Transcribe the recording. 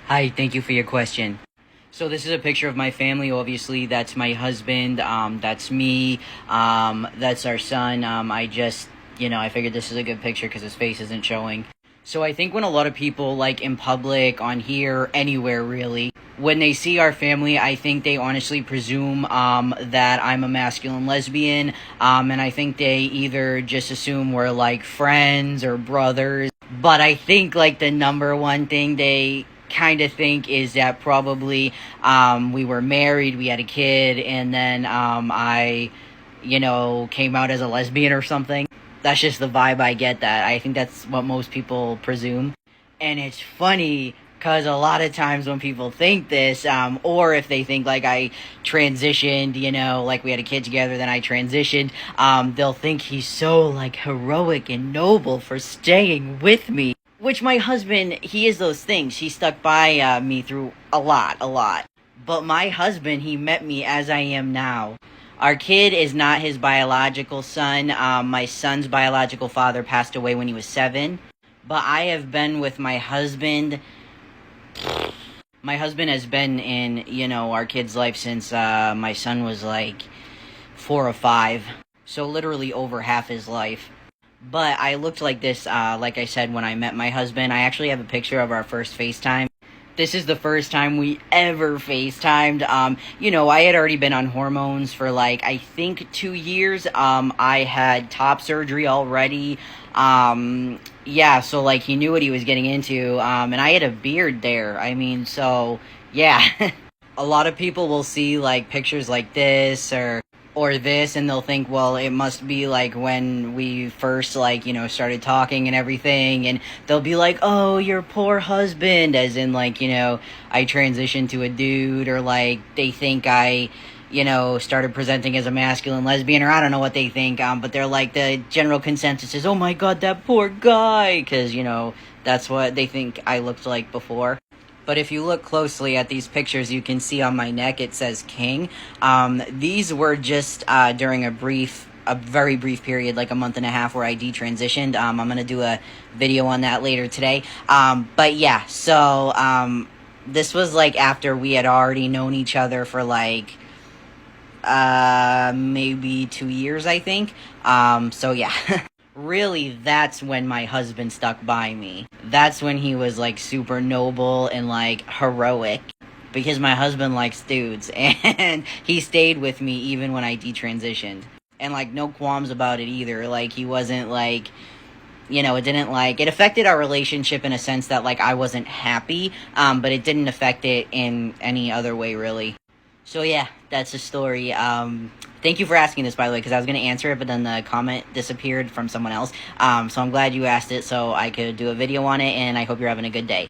Hi, thank you for your question. So this is a picture of my family. Obviously, that's my husband. That's me. That's our son. I figured this is a good picture because his face isn't showing. So I think when a lot of people, like in public, on here, anywhere really, when they see our family, I think they honestly presume that I'm a masculine lesbian. And I think they either just assume we're like friends or brothers. But I think like the number one thing they kind of think is that probably we were married, we had a kid, and then I came out as a lesbian or something. That's just the vibe I get. That I think that's what most people presume. And it's funny because a lot of times when people think this, or if they think like I transitioned, like we had a kid together, then I transitioned, they'll think he's so like heroic and noble for staying with me. Which my husband, he is those things. He stuck by me through a lot. But my husband, he met me as I am now. Our kid is not his biological son. My son's biological father passed away when he was 7. But I have been with my husband. My husband has been in, our kid's life since my son was like 4 or 5. So literally over half his life. But I looked like this, like I said, when I met my husband. I actually have a picture of our first FaceTime. This is the first time we ever FaceTimed. I had already been on hormones for like, I think 2 years. I had top surgery already. So like he knew what he was getting into. And I had a beard there. So yeah. A lot of people will see like pictures like this or this, and they'll think, well, it must be like when we first started talking and everything, and they'll be like, oh, your poor husband, as in like, I transitioned to a dude, or like they think I started presenting as a masculine lesbian, or I don't know what they think, but they're like, the general consensus is, oh my god, that poor guy, because that's what they think I looked like before. But if you look closely at these pictures, you can see on my neck it says King. These were just during a very brief period, like a month and a half, where I detransitioned. I'm going to do a video on that later today. But yeah, so this was like after we had already known each other for like maybe 2 years, I think. So yeah. Really, that's when my husband stuck by me. That's when he was like super noble and like heroic. Because my husband likes dudes, and he stayed with me even when I detransitioned. And like no qualms about it either. Like he wasn't like, it didn't like, it affected our relationship in a sense that like I wasn't happy, but it didn't affect it in any other way really. So yeah, that's the story. Thank you for asking this, by the way, because I was going to answer it, but then the comment disappeared from someone else. So I'm glad you asked it so I could do a video on it, and I hope you're having a good day.